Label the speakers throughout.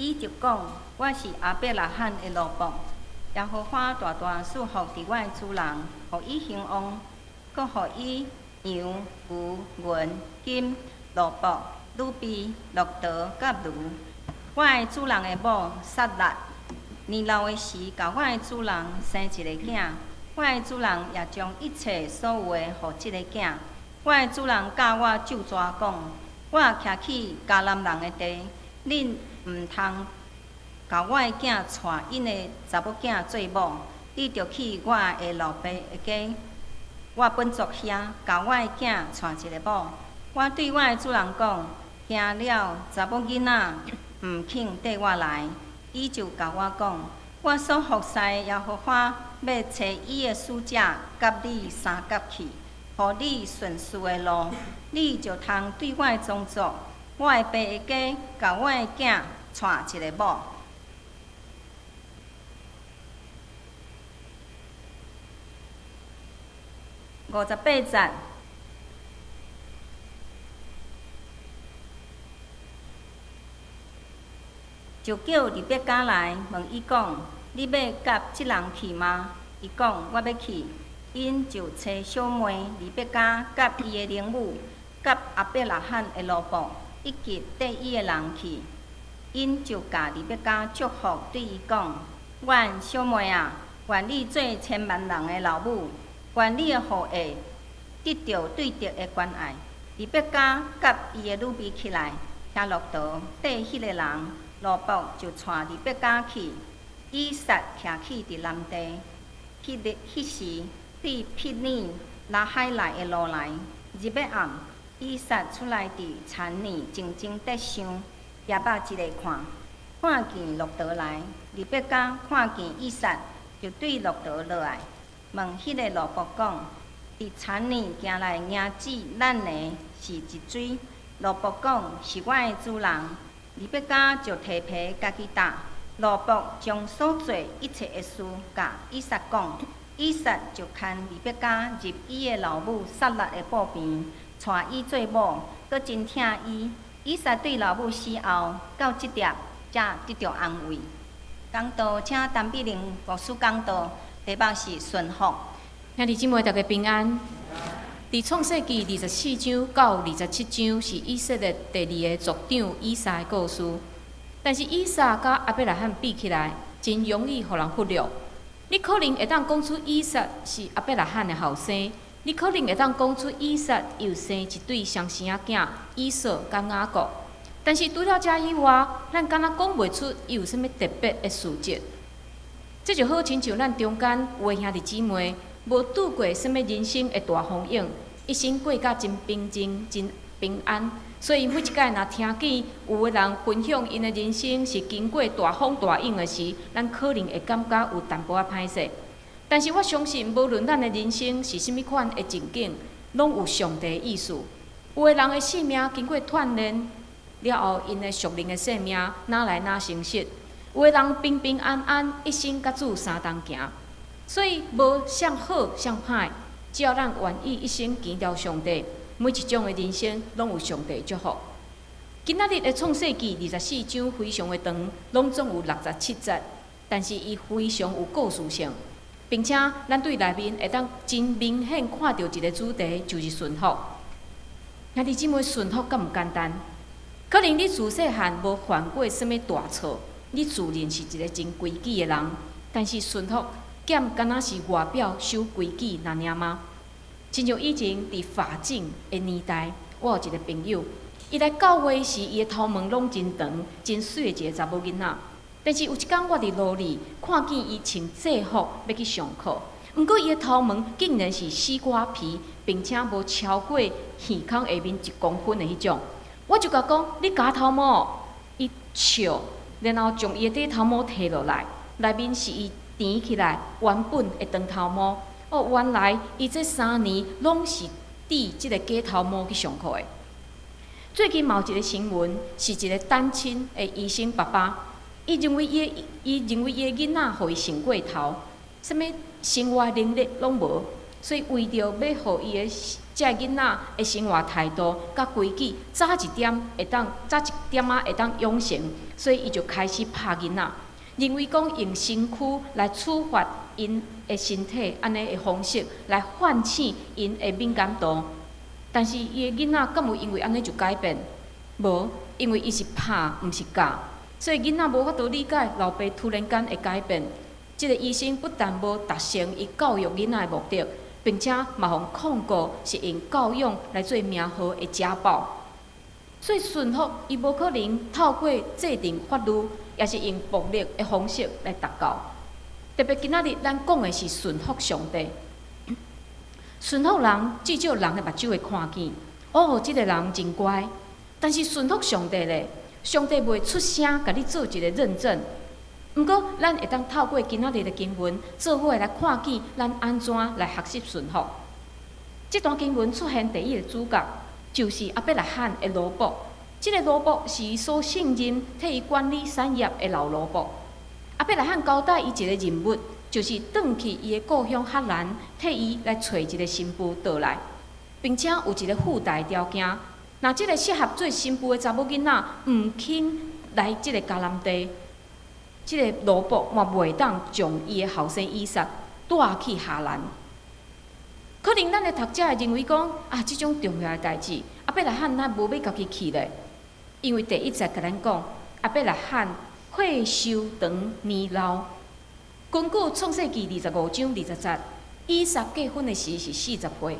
Speaker 1: 伊就讲：我是阿伯拉罕的罗卜，耶和华大大赐福伫我的主人，互伊兴旺，搁互伊羊、牛、银、金、萝卜、乳比、骆驼、甲驴。我的主人的某撒拉年老的时，甲我的主人生一个囝。我的主人也将一切所有的互即个囝。我的主人教我咒诅讲：我徛起迦南人的地，恁毋通甲我的囝带因的查某囝做某，你着去我的老爸的家，我本族遐，甲我的囝带一个某。我对我的主人讲：惊了查某囡仔毋肯缀我来，伊就甲我讲：我所服侍的耶和华要找伊的使者甲你相夹去，互你顺遂的路，你就通对我的宗族、我的爸的家，甲我的囝带一个某。58节。就叫利百加来问伊讲：你要甲即人去吗？伊讲：我要去。因就找小妹利百加甲伊的灵母，甲阿伯拉罕的罗卜，以及缀伊的人去。因就甲利百加祝福，对伊讲：阮小妹啊，愿你做千万人的老母，愿你的后裔得到对德的关爱。利百加甲伊的女婢起来，骑骆驼缀迄个人。罗卜就带利百加去，以撒徛起伫南地。迄时对毗尼拉海内的路来，日要暗，以撒出来伫田里静静地想，夜目一个看见骆驼来，利百加看见以撒，就对骆驼落来，问迄个罗卜讲：伫田里行来迎子咱的是一水？罗卜讲：是我的主人。利百加就提皮家己答。罗卜将所做一切的事甲以撒讲，以撒就牵利百加入伊的老母撒拉的布边，带伊做某，搁真疼伊。以撒对老母死后，到即点才得到安慰。讲道，请陈碧玲牧师讲道，题目是顺服。
Speaker 2: 兄弟姊妹，大家平安。伫创世纪24章到27章是以色列第2个族长以撒的故事。但是以撒甲阿伯拉罕比起来，真容易互人忽略。你可能会当讲出以撒是阿伯拉罕的后生，你可能会当讲出以撒又生一对双生仔囝以扫甲雅各。但是除了这以外，咱敢若讲袂出伊有啥物特别的事迹。这就好亲像咱中间有的兄弟姊妹。无拄过什么人生的大风影，一生过甲真平静、真平安。所以每一摆若听见有的人分享因的人生是经过大风大影的时，咱可能会感觉有淡薄仔歹势。但是我相信，无论咱的人生是甚物款的情景，拢有上帝的意思。有的人的性命经过锻炼了后，因的属灵的性命哪来哪成熟；有的人平平安安，一生甲主相同行。所以无啥好啥歹，只要咱愿意一生行条上帝，每一种的人生拢有上帝祝福。今仔日的创世纪24章非常的长，拢总有67节，但是伊非常有故事性，并且咱对内面会当真明显看到一个主题，就是顺服。兄弟姊妹，顺服敢毋简单？可能你自细汉无犯过什么大错，你自认是一个真规矩的人，但是顺服。减敢若是外表守规矩那尔吗？亲像以前伫法政的年代，我有一个朋友，伊来教会时，伊的头毛拢真长、真水的一个查某囡仔。但是有一天，我伫路里看见伊穿制服要去上课，毋过伊的头毛竟然是西瓜皮，并且无超过耳孔下面1公分的迄种。我就甲讲：你假头毛？伊笑，然后将伊的底头毛摕落来，内面是伊。填起来原本的长头毛，原来伊这3年拢是戴即个假头毛去上课的。最近有一个新闻，是一个单亲的医生爸爸，伊认为伊的囡仔互伊生过头，什么生活能力拢无，所以为着要互伊的遮囡仔的生活态度甲规矩早一点会当养成，所以伊就开始拍囡仔，认为讲用身躯来处罚因的身体安尼的方式来唤醒因的敏感度。但是伊的囡仔敢有因为安尼就改变？无，因为伊是拍，毋是教，所以囡仔无法度理解老爸突然间会改变。即个医生不但无达成伊教育囡仔的目的，并且嘛互控告是用教养来做名号的家暴。所以顺服伊无可能透过制定法律，也是用暴力的方式来达到。特别今仔日咱讲的是顺服上帝。顺服人，至少人的目睭会看见，哦，即个人真乖。但是顺服上帝咧，上帝袂出声，甲你做一个认证。毋过，咱会当透过今仔日的经文，做伙来看见咱安怎来学习顺服。这段经文出现第一个主角，就是亚伯拉罕的罗伯。这个罗伯是伊所信任、替伊管理产业的老罗伯。亚伯拉罕交代伊一个任务，就是转去伊的故乡哈兰，替伊来找一个新妇倒来，并且有一个附带条件。若即个适合做新妇的查某囡仔毋肯来即个迦南地，即个罗伯嘛袂当将伊的后生以撒带去哈兰。可能咱的读者会认为讲啊，即种重要的代志，亚伯拉罕哪无要家己去咧？因为第一节甲咱讲，亚伯拉罕岁寿长年老。根据创世纪25章20节，以撒结婚的时是40岁，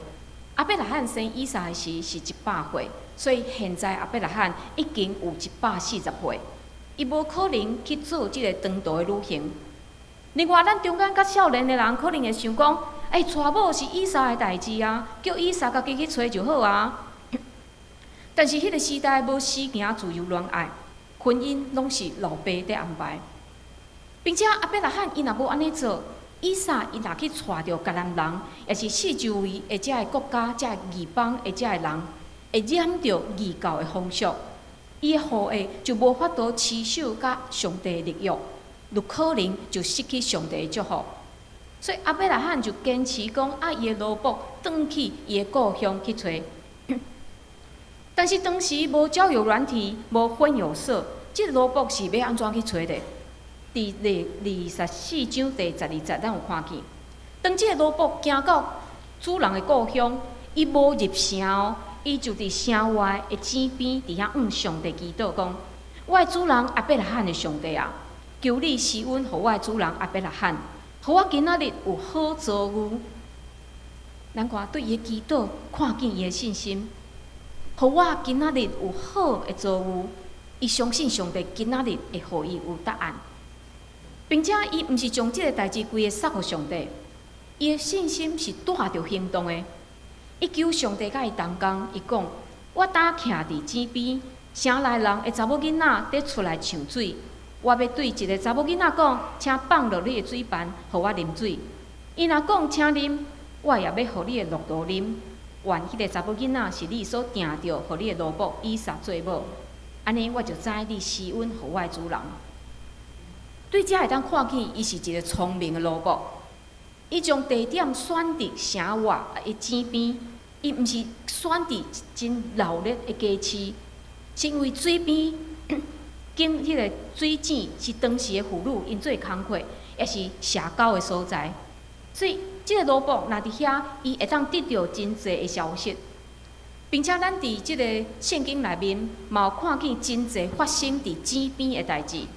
Speaker 2: 亚伯拉罕生以撒的时是100岁。所以现在亚伯拉罕已经有140岁，伊无可能去做即个长途的旅行。另外，咱中间较少年的人可能会想讲，娶某是以撒的代志啊，叫以撒家己去找就好啊。但是迄个时代无死行自由恋爱，婚姻拢是老爸在安排，并且亚伯拉罕伊若无安尼做，以撒伊若去娶着迦南人，也是四周围的遮个国家、遮个异邦的遮个人。会染着异教的风俗，伊的后裔就无法度持守甲上帝的律约，有可能就失去上帝的祝福。所以亚伯拉罕就坚持讲，伊的罗伯转去伊的故乡去找。但是当时无交友软体，无婚友社，即罗伯是要安怎去找的？伫24章第12节，咱有看见，当即个罗伯行到主人的故乡，伊无入城哦。伊就伫城外的井边，伫遐上帝祈祷讲：我的主人亚伯拉罕的上帝啊，求你施恩，互我的主人亚伯拉罕，互我今仔日有好遭遇。咱看对伊的祈祷，看见伊的信心，互我今仔日有好的遭遇。伊相信上帝今仔日会互伊有答案，并且伊毋是将即个代志规个撒互上帝，伊的信心是带着行动的。伊求上帝甲伊同工，伊讲：我呾徛伫井边，城内人的查某囡仔伫出来抢水，我要对一个查某囡仔讲，请放落你的水盘，互我啉水。伊若讲请啉，我也要互你的骆驼啉。愿迄个查某囡仔是你所定着，互你的罗伯以撒做某，安尼我就知你施恩互我的主人。对遮会当看见，伊是一个聪明的罗伯。伊将地点选伫城外的井边。伊毋是选伫一真闹热的街市，是因为水边经迄个水井是当时的妇女因做工课，也是社交的所在。所以，即个罗伯若伫遐，伊会当得到真侪的消息，并且咱伫即个圣经内面，嘛有看见真侪发生伫井边的代志，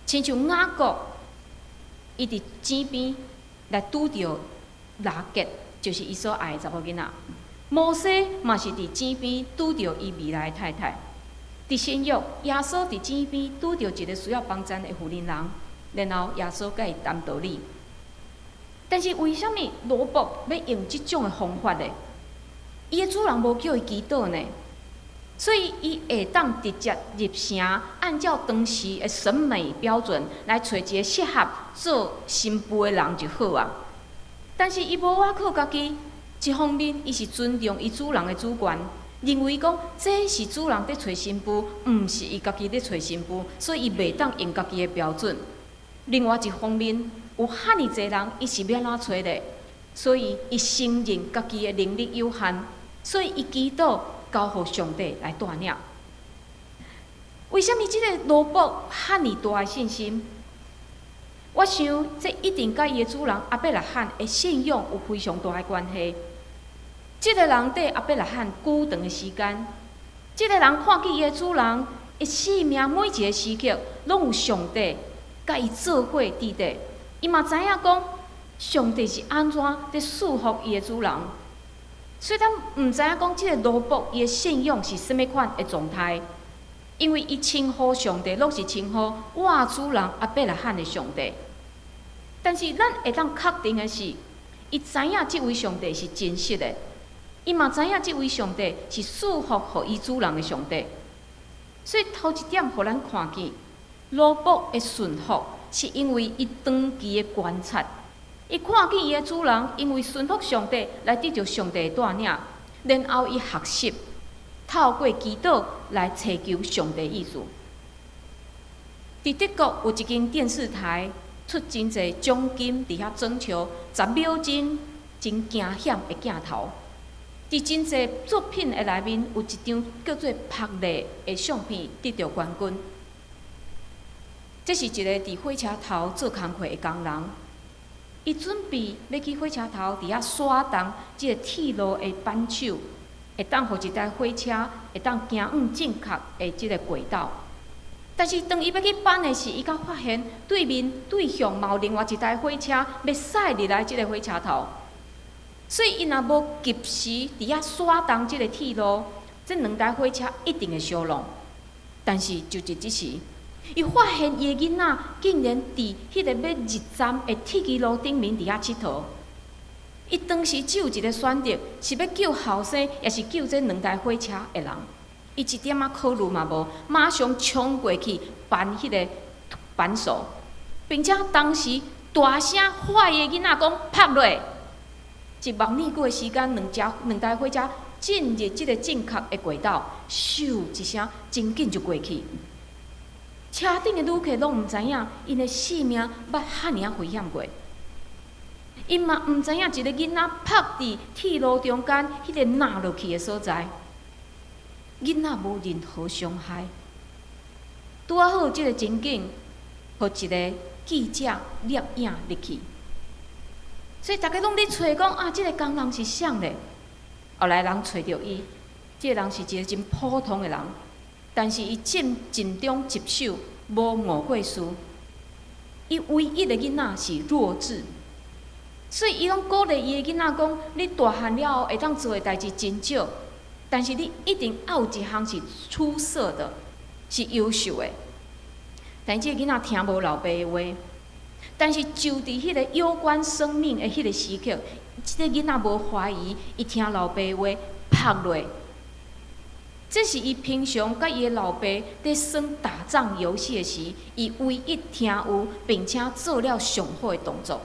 Speaker 2: 亲像雅各，伊伫井边来拄着拉结，就是伊所爱的查某囡仔。摩西嘛是伫井边拄着伊未来的太太，伫新约耶稣伫井边拄着一个需要帮衬的妇人人，然后耶稣甲伊谈道理。但是为什么罗伯要用即种的方法呢？伊的主人无叫伊祈祷呢，所以伊会当直接入城，按照当时的审美标准来找一个适合做新妇的人就好啊。但是伊无瓦靠家己。一方面，伊是尊重伊主人的主权，认为讲这是主人在找新妇，毋是伊家己在找新妇，所以伊袂当用家己的标准。另外一方面，有遐尼侪人，伊是要安怎找的？所以伊承认家己的能力有限，所以伊祈祷交互上帝来带领。为什么即个罗伯遐尼大的信心？我想这一定甲伊的主人亚伯拉罕的信仰有非常大的关系。即个人对亚伯拉罕久长的时间，即个人看见伊的主人一生命每一个时刻，拢有上帝甲伊做伙伫地。伊嘛知影讲，上帝是安怎伫束缚伊的主人。虽然毋知影讲即个罗伯伊的信仰是甚物款的状态。因为伊称呼上帝，拢是称呼我主人亚伯拉罕的上帝。但是咱会当确定的是，伊知影即位上帝是真实的，伊嘛知影即位上帝是束缚互伊主人的上帝。所以头一点，互咱看见罗伯的顺服，是因为伊长期的观察，伊看见伊的主人因为顺服上帝来得到上帝的带领，然后伊学习。透过祈祷来祈求上帝意思。伫德国有一间电视台出真侪奖金伫遐征求10秒钟真惊险的镜头。伫真侪作品的内面，有一张叫做“拍丽”的相片得到冠军。这是一个伫火车头做工课的工人，伊准备要去火车头伫遐刷动即个铁路的扳手。会当互一台火车会当行往正确的即个轨道，但是当伊要去扳的时，伊才发现对面对向嘛有另外一台火车要驶入来即个火车头，所以伊若无及时伫遐刷动即个铁路，这两台火车一定会相撞。但是就伫即时，伊发现伊的囡仔竟然伫迄个要入站的铁轨路顶面伫遐佚佗。伊当时只有一个选择，是要救后生，也是救这两台火车的人。伊一点仔考虑嘛无，马上冲过去扳迄个扳手，并且当时大声喊伊的囡仔讲拍落。一望呢久的时间，两台火车进入即个正确的轨道，咻一声，真紧就过去。车顶的旅客拢毋知影，因的性命捌遐尔危险过。因嘛毋知影一个囡仔拍伫铁路中间迄个落落去的所在，囡仔无任何伤害。拄啊好，即个情景，互一个记者摄影入去，所以大家拢咧找讲啊，即个工人是谁咧？后来人找着伊，即个人是一个真普通的人，但是伊尽忠职守，无误过事。伊唯一的囡仔是弱智。所以伊拢鼓励伊的囡仔讲：你大汉了后会当做的代志真少，但是你一定要有一项是出色的，是优秀的。但这个囡仔听无老爸的话，但是就伫迄个攸关生命的迄个时刻，这个囡仔无怀疑，伊听老爸的话拍落。这是伊平常甲伊的老爸在耍打仗游戏的时，伊唯一听有并且做了上好的动作。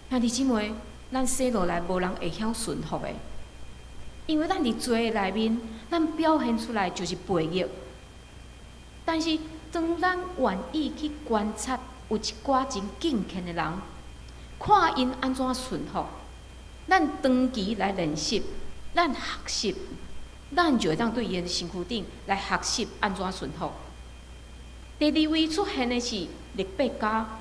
Speaker 2: 兄弟姊妹，咱生落来无人会晓顺服的，因为咱伫罪的内面，咱表现出来就是悖逆。但是当咱愿意去观察，有一寡真敬虔的人，看因安怎顺服，咱长期来练习，咱学习，咱就会当对伊的身躯顶来学习安怎顺服。第二位出现的是利百加，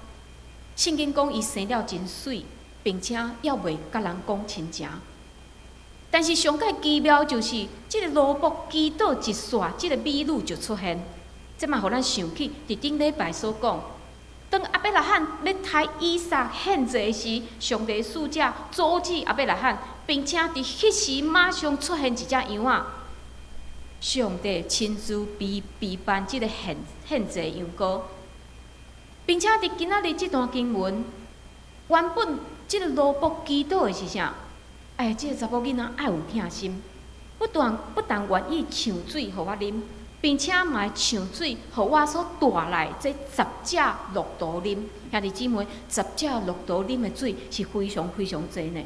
Speaker 2: 圣经讲伊生了真水。并且也袂甲人讲亲情，但是上界奇妙就是，即个罗伯祈祷一煞，即个美女就出现。这嘛，互咱想起伫顶礼拜所讲，当亚伯拉罕要抬以撒献祭时，上帝使者阻止亚伯拉罕，并且伫迄时马上出现一只羊仔，上帝亲自备办即个献祭羊羔，并且伫今仔日即段经文，原本。即个罗伯祈祷的是啥？哎，即个查某囡仔爱有疼心，不但愿意抢水互我啉，并且嘛抢水互我所带来这10只骆驼啉。兄弟姊妹，10只骆驼啉的水是非常非常济呢。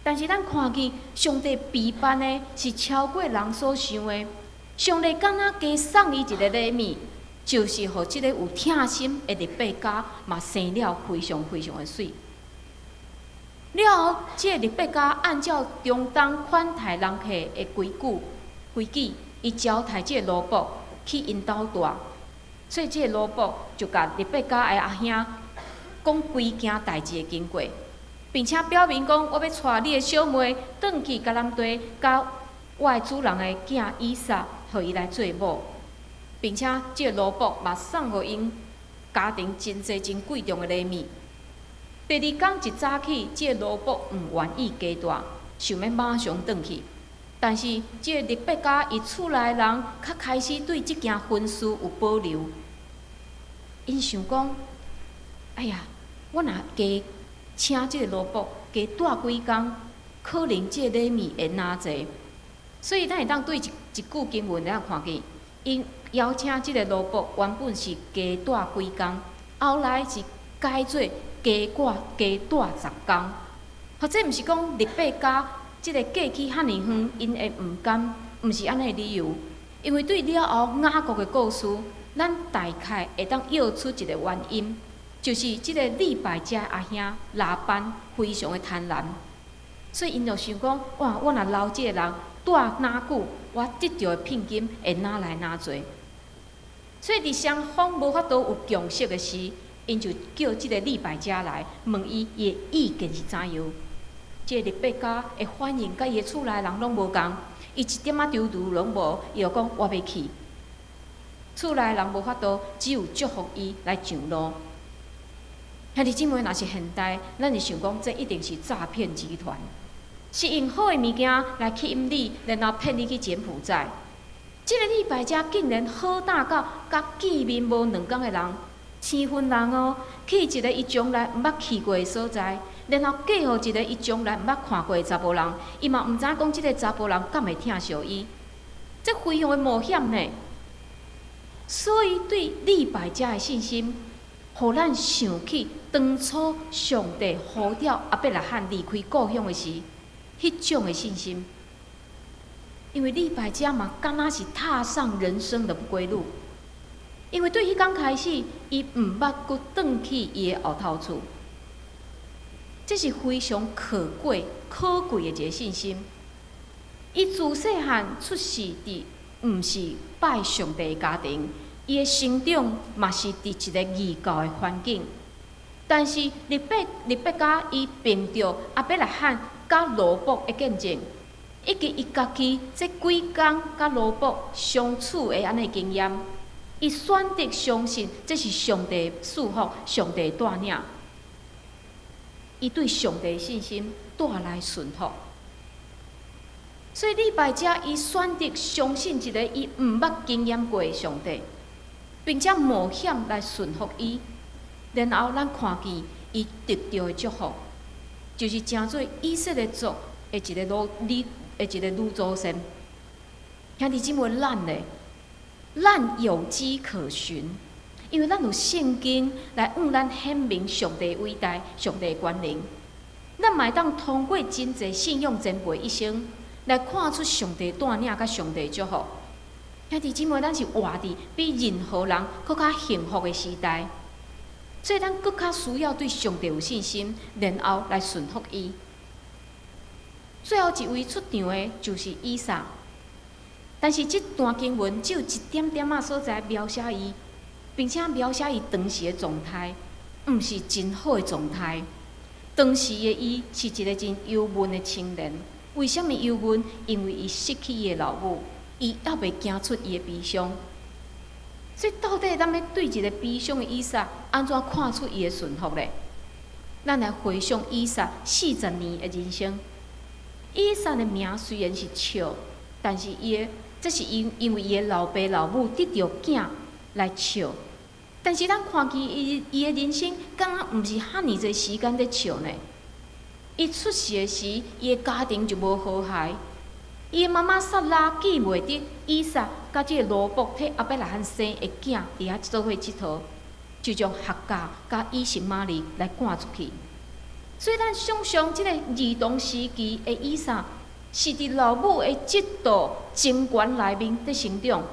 Speaker 2: 但是咱看见上帝备办的是超过人所想的，上帝敢若加送伊一个礼物，就是互即个有疼心的利百加嘛生了非常非常的水。了后，即个利百加按照中东款待人客的规矩，伊招待即个罗卜去因兜住，所以即个罗卜就甲利百加的阿兄讲规件代志的经过，并且表明讲我要带你的小妹转去迦南地，甲我的主人的囝以撒，互伊来做某，并且即个罗卜嘛送互因家庭真济真贵重的礼物。第二天一早起，即个罗卜毋愿意加大，想要马上转去。但是即个利百加伊厝内的人较开始对即件婚事有保留。因想讲，哎呀，我若加请即个罗卜加带几工，可能即个礼物会哪济。所以咱会当对一句经文来看见，因邀请即个罗卜原本是加带几工，后来是改做加带10工。或者毋是讲利百加即个假期遐尼远，因会毋甘，毋是安尼理由。因为对了后雅各的故事，咱大概会当要出一个原因，就是即个利百加阿兄拉班非常的贪婪，所以因就想讲，哇，我若留即个人住哪久，我得到的聘金会哪来哪侪。所以伫双方无法度有共识的时，因就叫即个利百加来问伊的意见是怎样。即个利百加的反应甲伊的厝内人拢无共，伊一点仔丢度拢无，伊就讲我要去。厝内人无法度，只有祝福伊来上路。兄弟姊妹，若是现代，咱就想讲，这一定是诈骗集团，是用好的物件来吸引你，然后骗你去柬埔寨。即个利百加竟然好胆到甲见面无2天的人，生分人哦，去一个伊从来毋捌去过的所在。然后嫁互一个伊从来毋捌看过的查甫人，伊嘛毋知讲即个查甫人敢会疼惜伊，这非常的冒险呢。所以对利百加的信心，互咱想起当初上帝呼召亚伯拉罕离开故乡的时，迄种的信心。因为利百加嘛，敢若是踏上人生的不归路。因为对迄天开始，伊毋捌阁转去伊的后头厝。这是非常可贵的一个信心。伊自细汉出世伫毋是拜上帝的家庭，伊的成长嘛是伫一个异教的环境。但是利百加伊凭着亚伯拉罕甲罗卜的见证，以及伊家己这几工甲罗卜相处的安尼经验，伊选择相信这是上帝的赐福，上帝带领。伊对上帝的信心带来顺服，所以利百加伊选择相信一个伊毋捌经验过的上帝，并且冒险来顺服伊。然后咱看见伊得到的祝福，就是成做以色列族的一个女祖先。兄弟姊妹，咱有迹可循。因为咱有圣经来向咱显明上帝伟大、上帝权能，咱嘛会当通过真济信仰前辈一生，来看出上帝带领甲上帝祝福。兄弟姊妹，咱是活伫比任何人更较幸福的时代，所以咱更较需要对上帝有信心，然后来顺服伊。最后一位出场的就是以撒，但是这段经文只有一点点仔所在描写伊。并且描写伊当时的状态，毋是真好的状态。当时的伊是一个真忧闷的青年。为什么忧闷？因为伊失去伊的老母，伊还袂行出伊的悲伤。所以，到底咱要对一个悲伤的以撒，安怎看出伊的顺服呢？咱来回想以撒40年的人生。以撒的名虽然是笑，但是这是因为伊的老爸老母得到囝。来笑，但是咱看见伊的人生，敢若毋是遐尼侪时间在笑呢？伊出世的时，伊的家庭就无和谐。伊的妈妈撒拉记袂得以撒甲即个罗卜替亚伯拉罕生的囝伫遐做伙佚佗，就将夏甲甲以实玛利来赶出去。所以咱想象即个儿童时期的以撒，是伫老母的嫉妒情缘内面在成长。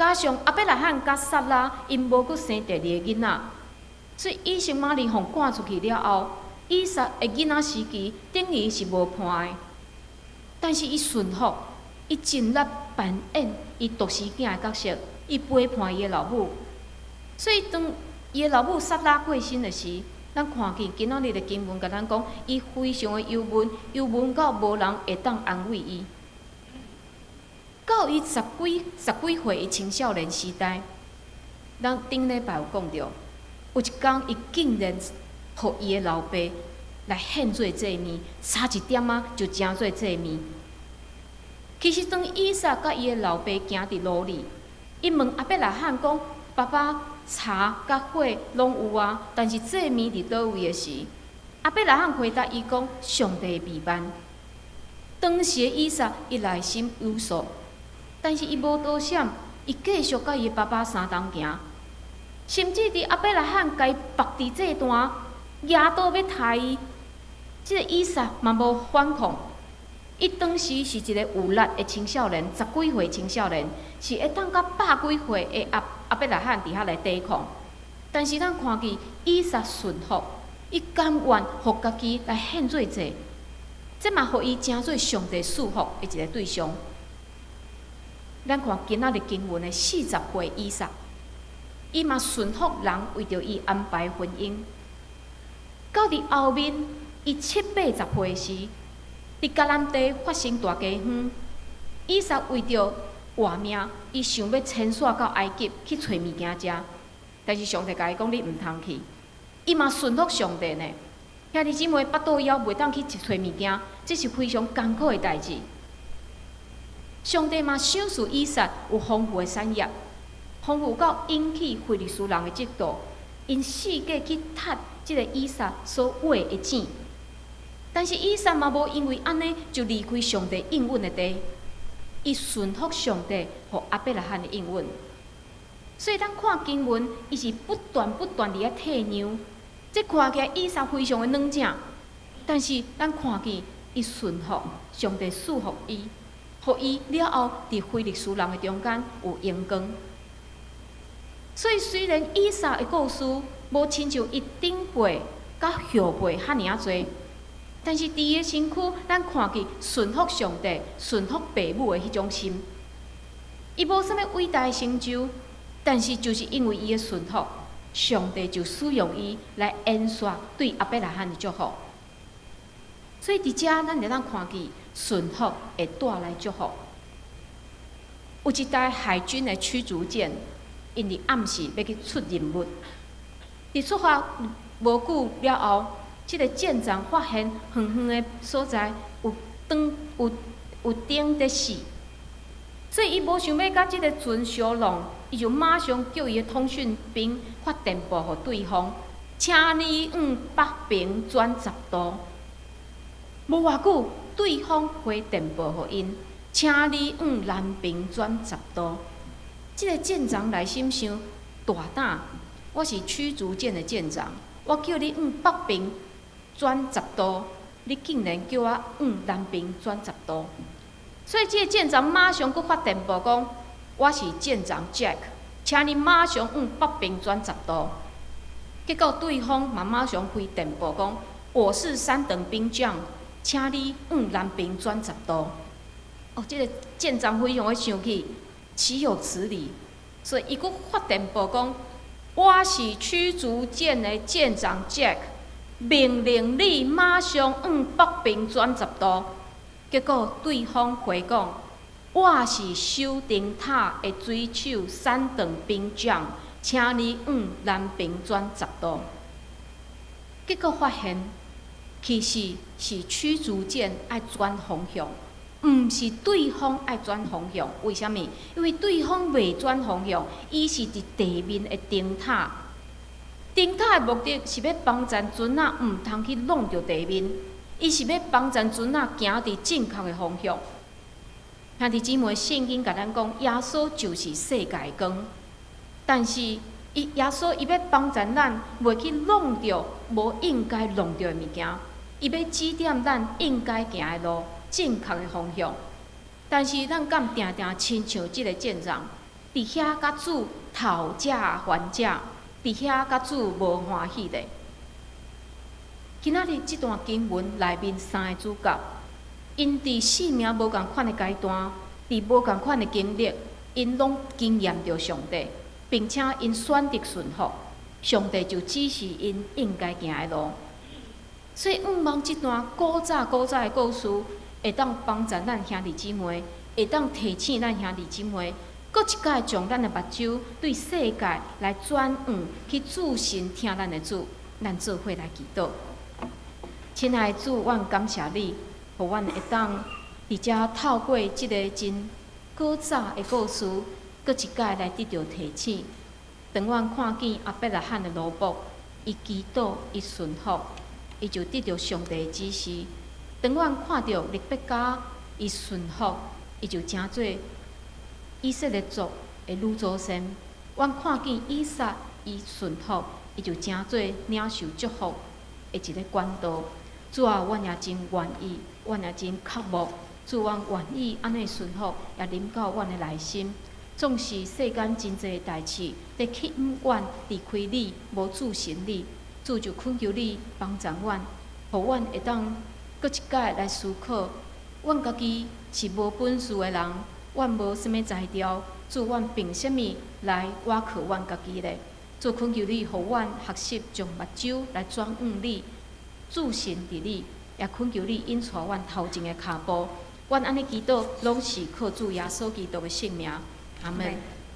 Speaker 2: 加上阿伯拉罕甲撒拉因无阁生第二个囡仔，所以以实玛利互赶出去了后，以撒的囡仔时期等于是无伴的。但是伊顺服，伊尽力扮演伊独生囝的角色，伊陪伴伊的老母。所以当伊的老母撒拉过身的时，咱看见今仔日的经文甲咱讲，伊非常的忧闷，忧闷到无人会当安慰伊。到伊十几岁的青少年时代，咱顶礼拜有讲到，有一天伊竟然互伊的老爸来献做祭物，差一点仔就成做祭物。其实当以撒甲伊的老爸行伫路里，伊问阿伯拉罕讲：“爸爸，茶甲火拢有啊，但是祭物伫倒位的时，阿伯拉罕回答伊讲：上帝的秘办。当时的以撒伊内心有数，但是伊无多想，伊继续甲伊的爸爸相同行，甚至伫阿伯拉罕甲伊绑伫这段压倒要杀伊，即个以撒嘛无反抗。伊当时是一个有力的青少年，十几岁青少年，是会当甲百几岁的阿伯拉罕伫遐来抵抗。但是咱看见以撒顺服，伊甘愿互家己来献做祭，这嘛互伊成做上帝赐福的一个对象。咱看今仔日经文的40岁以撒，伊嘛顺服人为着伊安排婚姻。到伫后面，伊70、80岁时，伫迦南地发生大饥荒，以撒为着活命，伊想要迁徙到埃及去找物件食，但是上帝甲伊讲：你毋通去。伊嘛顺服上帝呢。兄弟姊妹，巴肚枵袂当去找物件，这是非常艰苦的代志。上帝嘛赏赐以撒有丰富的产业，丰富到引起非利士人的嫉妒，因四界去趁即个以撒所挖的钱。但是以撒嘛无因为安尼就离开上帝应允的地，伊顺服上帝和阿伯拉罕的应允。所以咱看经文，伊是不断伫咧退让，这看起来以撒非常的软正，但是咱看见伊顺服上帝赐福伊，互伊了后伫非利士人的中间有荣光。所以虽然以撒的故事无亲像伊顶辈甲后辈遐尔多，但是伫伊的身躯，咱看见顺服上帝、顺服父母的迄种心。伊无啥物伟大的成就，但是就是因为伊的顺服，上帝就使用伊来延续对阿伯拉罕的祝福。所以伫遮，咱会当看见顺服会带来祝福。有一台海军的驱逐舰，因伫暗时要去出任务，伫出发无久了后，即个舰长发现远远的所在有灯在死，所以伊无想要甲即个船相弄，伊就马上叫伊的通讯兵发电报互对方，请你往北平转10度。无偌久，对方回电报互因，请你往南平转10度。即个舰长内心想大胆，我是驱逐舰的舰长，我叫你往北平转10度，你竟然叫我往南平转10度。所以，这个舰长马上佫发电报讲：“我是舰长 Jack， 请你马上往北平转10度。”结果对方嘛马上回电报讲：“我是3等兵将，请你往南平转10度。”哦，这个舰长非常的生气，岂有此理！所以伊佫发电报讲：“我是驱逐舰的舰长 Jack， 命令你马上往北平转10度。”结果对方回讲：“我是守灯塔的水手3等兵将，请你往南平转10度。”结果发现，其实是驱逐舰爱转方向，毋是对方爱转方向。为什么？因为对方未转方向，伊是伫地面的灯塔。灯塔的目的是要帮助船仔毋通去弄着地面。伊是要帮助船仔行伫正确的方向。兄弟姊妹，圣经甲咱讲，耶稣就是世界光。但是耶稣伊要帮助咱，袂去弄着无应该弄着的物件，伊要指点咱应该行的路，正确的方向。但是咱敢定定亲像即个舰长，伫遐甲主讨价还价，伫遐甲主无欢喜咧。今仔日即段经文内面三个主角，因伫生命无共款的阶段，伫无共款的经历，因拢经验着上帝，并且因选择顺服，上帝就指示因应该行的路。所以，望即段古早的故事，会当帮助咱兄弟姊妹，会当提醒咱兄弟姊妹，搁一摆将咱的目睭对世界来转向，去注心听咱的主，咱做伙来祈祷。亲爱的主，阮感谢你，互阮会当伫遮透过即个真古早的故事，搁一摆来得到提醒。当阮看见亚伯拉罕的罗卜，伊祈祷，伊顺服。伊就得到上帝的指示。当阮看到利百加，伊顺服，伊就成做以色列族的女祖先。阮看见以撒，伊顺服，伊就成做领受祝福的一个管道。主啊，阮也真愿意，阮也真渴慕。主，阮愿意安尼顺服，也临到阮的内心。纵使世间真侪代志，在吸引阮离开你，无注心你。主就恳求你帮助阮，互阮会当搁一摆来思考，阮家己是无本事的人，阮无啥物才调，主阮凭啥物来倚靠阮家己咧？主恳求你，互阮学习将目睭来转向你，注心伫你，也恳求你引带阮头前的脚步。阮安尼祈祷，拢是靠主耶稣基督的性命。阿门。